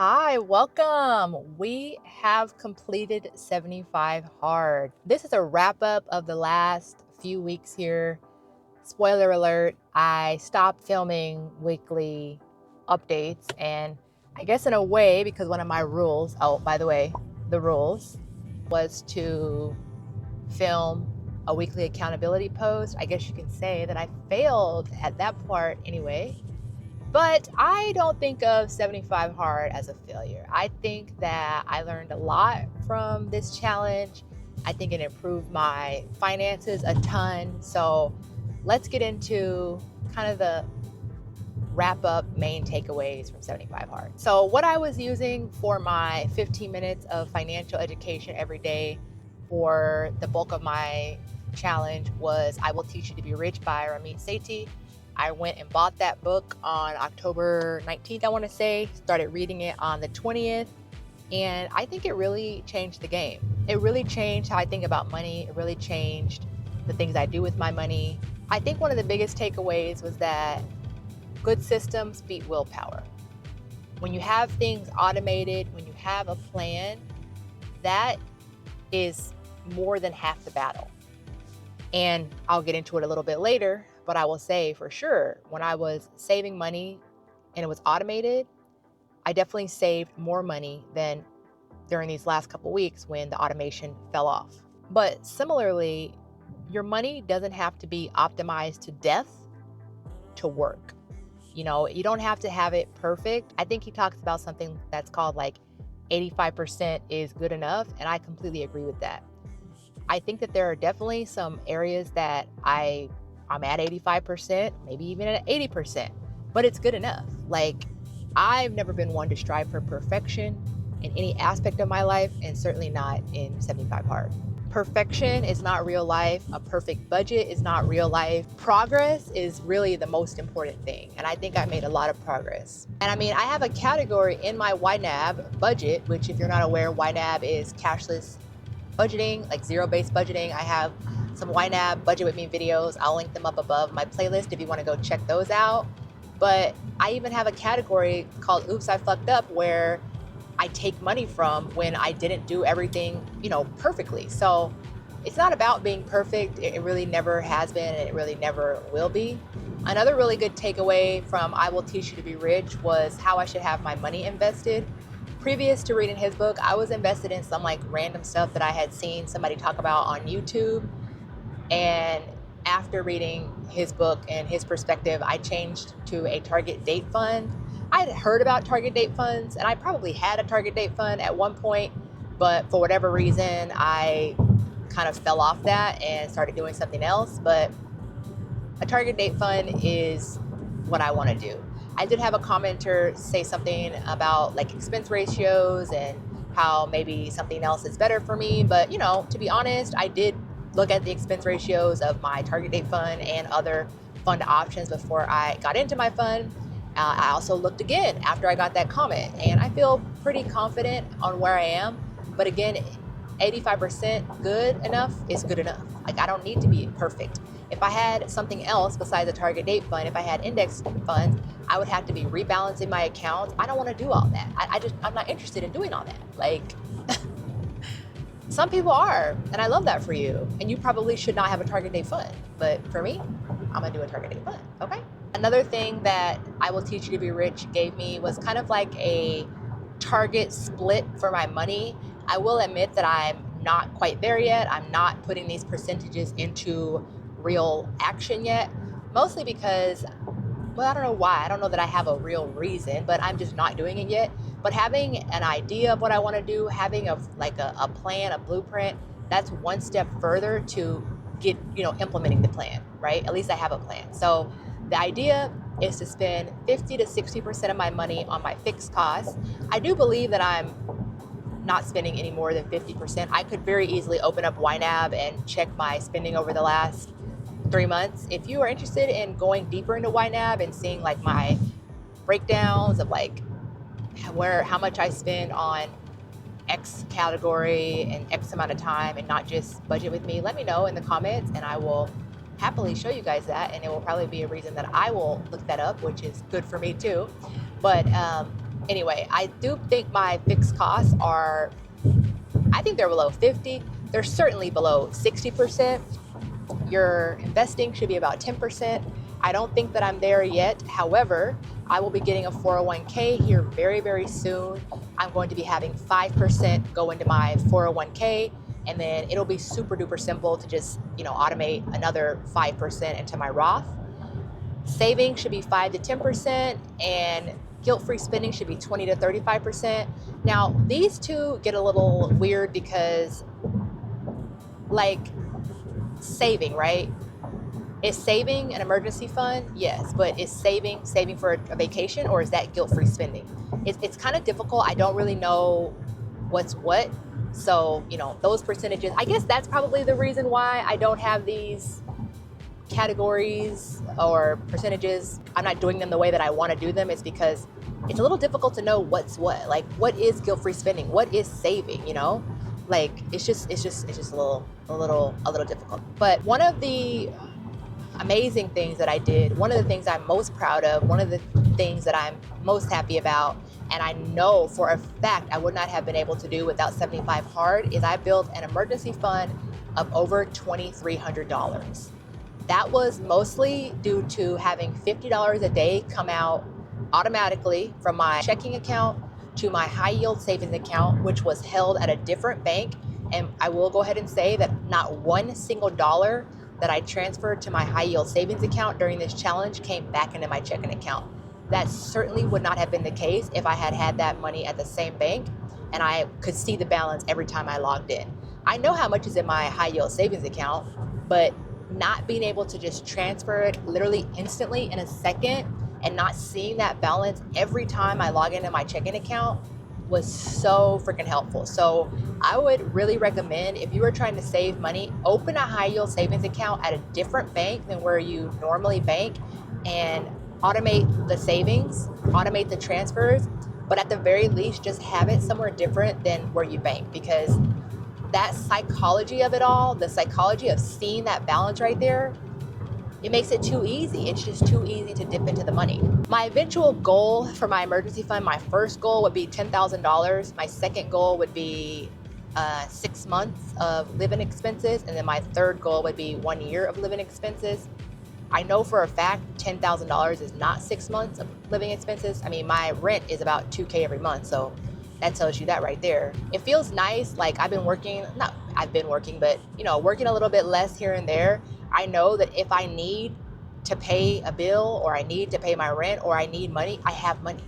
Hi, welcome. We have completed 75 hard. This is a wrap up of the last few weeks here. Spoiler alert, I stopped filming weekly updates, and I guess in a way, because one of my rules, oh, by the way, the rules was to film a weekly accountability post. I guess you can say that I failed at that part anyway. But I don't think of 75 hard as a failure. I think that I learned a lot from this challenge. I think it improved my finances a ton. So let's get into kind of the wrap up main takeaways from 75 hard. So what I was using for my 15 minutes of financial education every day for the bulk of my challenge was I Will Teach You to Be Rich by Ramit Sethi. I went and bought that book on October 19th, I want to say, started reading it on the 20th, and I think it really changed the game. It really changed how I think about money. It really changed the things I do with my money. I think one of the biggest takeaways was that good systems beat willpower. When you have things automated, when you have a plan, that is more than half the battle. And I'll get into it a little bit later, but I will say for sure, when I was saving money and it was automated, I definitely saved more money than during these last couple weeks when the automation fell off. But similarly, your money doesn't have to be optimized to death to work. You don't have to have it perfect. I think he talks about something that's called like 85% is good enough, and I completely agree with that. I think that there are definitely some areas that I'm at 85%, maybe even at 80%, but it's good enough. Like, I've never been one to strive for perfection in any aspect of my life, and certainly not in 75 hard. Perfection is not real life. A perfect budget is not real life. Progress is really the most important thing. And I think I made a lot of progress. And I have a category in my YNAB budget, which, if you're not aware, YNAB is cashless budgeting, like zero-based budgeting. I have some YNAB budget with me videos. I'll link them up above my playlist if you want to go check those out. But I even have a category called Oops, I Fucked Up, where I take money from when I didn't do everything, perfectly. So it's not about being perfect. It really never has been, and it really never will be. Another really good takeaway from I Will Teach You to Be Rich was how I should have my money invested. Previous to reading his book, I was invested in some like random stuff that I had seen somebody talk about on YouTube. And after reading his book and his perspective, I changed to a target date fund. I had heard about target date funds, and I probably had a target date fund at one point, but for whatever reason, I kind of fell off that and started doing something else. But a target date fund is what I want to do. I did have a commenter say something about like expense ratios and how maybe something else is better for me. But, to be honest, I did look at the expense ratios of my target date fund and other fund options before I got into my fund. I also looked again after I got that comment, and I feel pretty confident on where I am. But again, 85% good enough is good enough. Like, I don't need to be perfect. If I had something else besides a target date fund, if I had index funds, I would have to be rebalancing my accounts. I don't want to do all that. I'm not interested in doing all that. Like, some people are, and I love that for you. And you probably should not have a target date fund. But for me, I'm gonna do a target date fund, okay? Another thing that I Will Teach You to Be Rich gave me was kind of like a target split for my money. I will admit that I'm not quite there yet. I'm not putting these percentages into real action yet, mostly because, well, I don't know why. I don't know that I have a real reason, but I'm just not doing it yet. But having an idea of what I want to do, having a plan, a blueprint, that's one step further to get, implementing the plan, right? At least I have a plan. So the idea is to spend 50 to 60% of my money on my fixed costs. I do believe that I'm not spending any more than 50%. I could very easily open up YNAB and check my spending over the last 3 months. If you are interested in going deeper into YNAB and seeing like my breakdowns of like how much I spend on X category and X amount of time and not just budget with me, let me know in the comments and I will happily show you guys that. And it will probably be a reason that I will look that up, which is good for me too. But Anyway, I do think my fixed costs are, I think they're below 50. They're certainly below 60%. Your investing should be about 10%. I don't think that I'm there yet. However, I will be getting a 401k here very, very soon. I'm going to be having 5% go into my 401k, and then it'll be super duper simple to just, automate another 5% into my Roth. Saving should be 5 to 10%, and guilt-free spending should be 20 to 35%. Now, these two get a little weird because, like, saving, right? Is saving an emergency fund? Yes, but is saving for a vacation, or is that guilt-free spending? It's kind of difficult. I don't really know what's what. So, those percentages, I guess that's probably the reason why I don't have these categories or percentages. I'm not doing them the way that I want to do them. It's because it's a little difficult to know what's what. Like, what is guilt-free spending? What is saving? Like, it's just a little difficult. But one of the amazing things that I did, one of the things I'm most proud of, one of the things that I'm most happy about, and I know for a fact I would not have been able to do without 75 Hard, is I built an emergency fund of over $2,300. That was mostly due to having $50 a day come out automatically from my checking account to my high yield savings account, which was held at a different bank. And I will go ahead and say that not one single dollar that I transferred to my high yield savings account during this challenge came back into my checking account. That certainly would not have been the case if I had had that money at the same bank and I could see the balance every time I logged in. I know how much is in my high yield savings account, but not being able to just transfer it literally instantly in a second and not seeing that balance every time I log into my checking account was so freaking helpful. So I would really recommend, if you are trying to save money, open a high yield savings account at a different bank than where you normally bank and automate the savings, automate the transfers, but at the very least, just have it somewhere different than where you bank, because that psychology of it all, the psychology of seeing that balance right there, it makes it too easy. It's just too easy to dip into the money. My eventual goal for my emergency fund, my first goal would be $10,000. My second goal would be 6 months of living expenses. And then my third goal would be 1 year of living expenses. I know for a fact $10,000 is not 6 months of living expenses. I mean, my rent is about $2,000 every month. So that tells you that right there. It feels nice. Like, but working a little bit less here and there. I know that if I need to pay a bill, or I need to pay my rent, or I need money, I have money.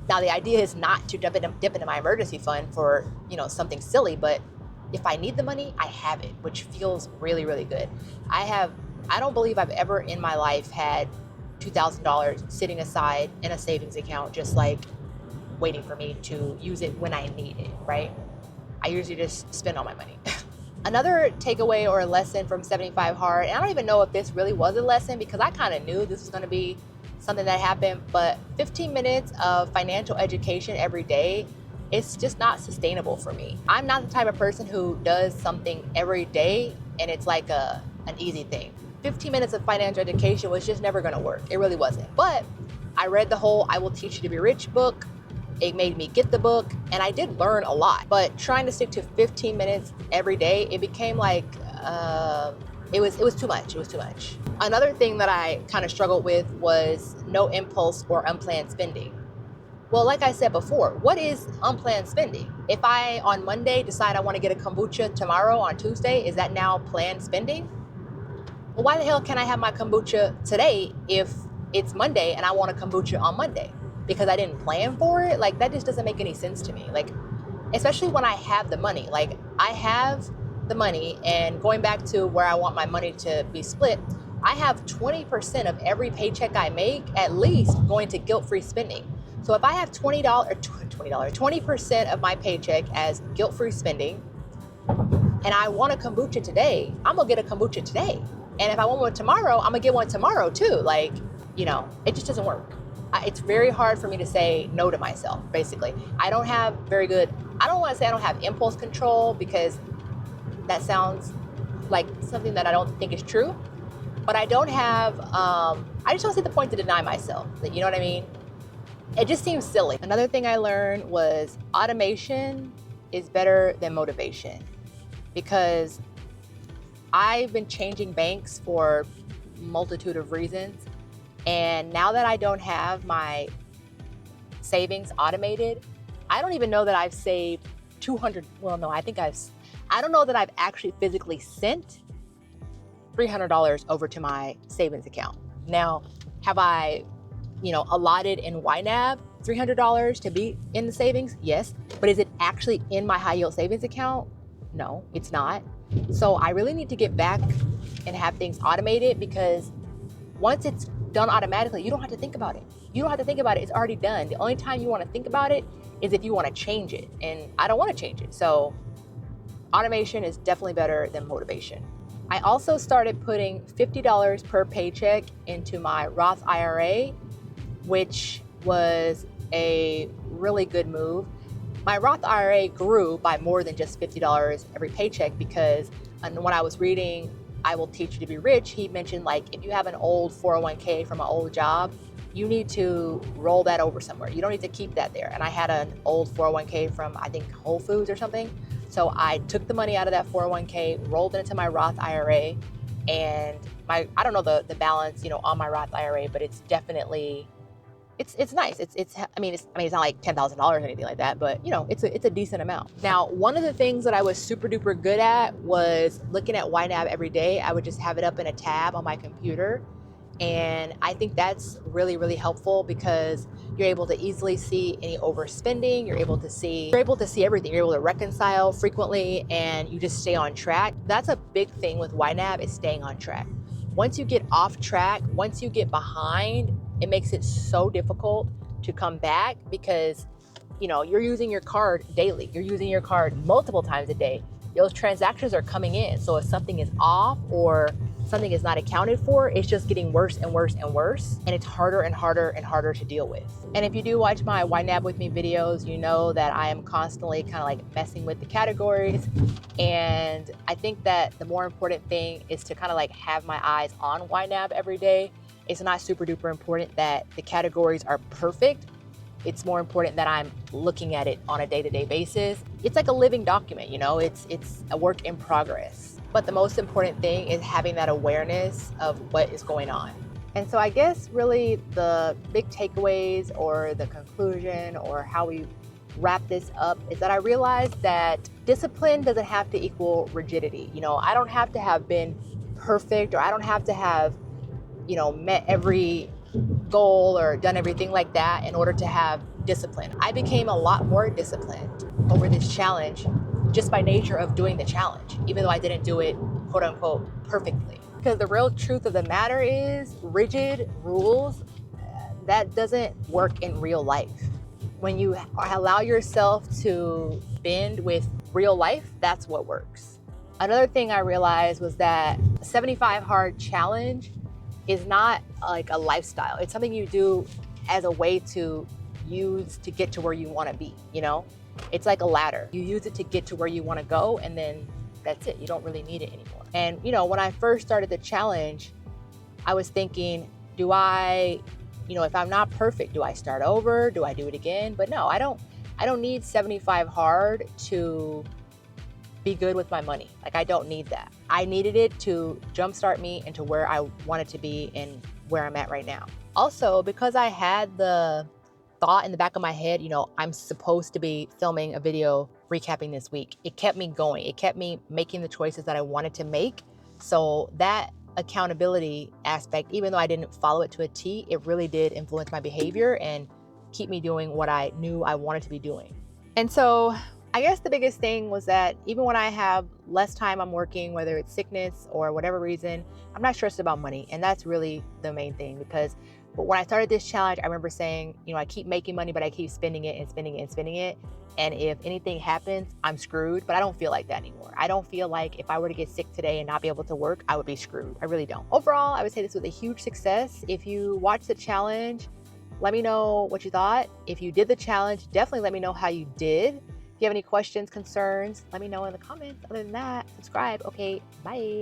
Now, the idea is not to dip into my emergency fund for, something silly, but if I need the money, I have it, which feels really, really good. I don't believe I've ever in my life had $2,000 sitting aside in a savings account, just like waiting for me to use it when I need it, right? I usually just spend all my money. Another takeaway or a lesson from 75 Hard, and I don't even know if this really was a lesson because I kind of knew this was going to be something that happened, but 15 minutes of financial education every day, it's just not sustainable for me. I'm not the type of person who does something every day and it's like an easy thing. 15 minutes of financial education was just never going to work. It really wasn't. But I read the whole I Will Teach You to Be Rich book. It made me get the book, and I did learn a lot. But trying to stick to 15 minutes every day, it became like, it was too much. It was too much. Another thing that I kind of struggled with was no impulse or unplanned spending. Well, like I said before, what is unplanned spending? If I, on Monday, decide I want to get a kombucha tomorrow on Tuesday, is that now planned spending? Well, why the hell can't I have my kombucha today if it's Monday and I want a kombucha on Monday? Because I didn't plan for it? Like, that just doesn't make any sense to me. Like, especially when I have the money. Like, I have the money, and going back to where I want my money to be split, I have 20% of every paycheck I make at least going to guilt-free spending. So if I have $20% of my paycheck as guilt-free spending, and I want a kombucha today, I'm gonna get a kombucha today. And if I want one tomorrow, I'm gonna get one tomorrow too. Like, it just doesn't work. It's very hard for me to say no to myself, basically. I don't want to say I don't have impulse control, because that sounds like something that I don't think is true. But I don't have, I just don't see the point to deny myself. You know what I mean? It just seems silly. Another thing I learned was automation is better than motivation, because I've been changing banks for a multitude of reasons. And now that I don't have my savings automated, I don't even know that I've saved 200. Well, no, I don't know that I've actually physically sent $300 over to my savings account. Now, have I, allotted in YNAB $300 to be in the savings? Yes. But is it actually in my high yield savings account? No, it's not. So I really need to get back and have things automated, because once it's done automatically, you don't have to think about it. You don't have to think about it. It's already done. The only time you want to think about it is if you want to change it. And I don't want to change it. So automation is definitely better than motivation. I also started putting $50 per paycheck into my Roth IRA, which was a really good move. My Roth IRA grew by more than just $50 every paycheck, because when I was reading I Will Teach You to Be Rich, he mentioned, like, if you have an old 401k from an old job, you need to roll that over somewhere. You don't need to keep that there. And I had an old 401k from, I think, Whole Foods or something. So I took the money out of that 401k, rolled it into my Roth IRA, and I don't know the balance, on my Roth IRA, but it's definitely, it's nice. It's not like $10,000 or anything like that, but it's a decent amount. Now, one of the things that I was super duper good at was looking at YNAB every day. I would just have it up in a tab on my computer. And I think that's really, really helpful, because you're able to easily see any overspending. You're able to see everything. You're able to reconcile frequently, and you just stay on track. That's a big thing with YNAB, is staying on track. Once you get off track, once you get behind, it makes it so difficult to come back, because you're using your card daily. You're using your card multiple times a day. Those transactions are coming in. So if something is off or something is not accounted for, it's just getting worse and worse and worse. And it's harder and harder and harder to deal with. And if you do watch my YNAB with me videos, you know that I am constantly kind of like messing with the categories. And I think that the more important thing is to kind of like have my eyes on YNAB every day. It's not super duper important that the categories are perfect. It's more important that I'm looking at it on a day-to-day basis. It's like a living document, it's a work in progress. But the most important thing is having that awareness of what is going on. And so I guess really the big takeaways, or the conclusion, or how we wrap this up, is that I realized that discipline doesn't have to equal rigidity. I don't have to have been perfect, or I don't have to have, met every goal or done everything like that in order to have discipline. I became a lot more disciplined over this challenge just by nature of doing the challenge, even though I didn't do it, quote unquote, perfectly. Because the real truth of the matter is, rigid rules, that doesn't work in real life. When you allow yourself to bend with real life, that's what works. Another thing I realized was that a 75 hard challenge is not like a lifestyle. It's something you do as a way to use to get to where you want to be, It's like a ladder. You use it to get to where you want to go, and then that's it. You don't really need it anymore. And, when I first started the challenge, I was thinking, do I, if I'm not perfect, do I start over? Do I do it again? But no, I don't need 75 hard to be good with my money. Like, I don't need that. I needed it to jumpstart me into where I wanted to be and where I'm at right now. Also, because I had the thought in the back of my head, I'm supposed to be filming a video recapping this week. It kept me going. It kept me making the choices that I wanted to make. So that accountability aspect, even though I didn't follow it to a T, it really did influence my behavior and keep me doing what I knew I wanted to be doing. And so I guess the biggest thing was that even when I have less time I'm working, whether it's sickness or whatever reason, I'm not stressed about money. And that's really the main thing, because when I started this challenge, I remember saying, I keep making money, but I keep spending it and spending it and spending it. And if anything happens, I'm screwed. But I don't feel like that anymore. I don't feel like if I were to get sick today and not be able to work, I would be screwed. I really don't. Overall, I would say this was a huge success. If you watched the challenge, let me know what you thought. If you did the challenge, definitely let me know how you did. If you have any questions, concerns, let me know in the comments. Other than that, subscribe. Okay, bye.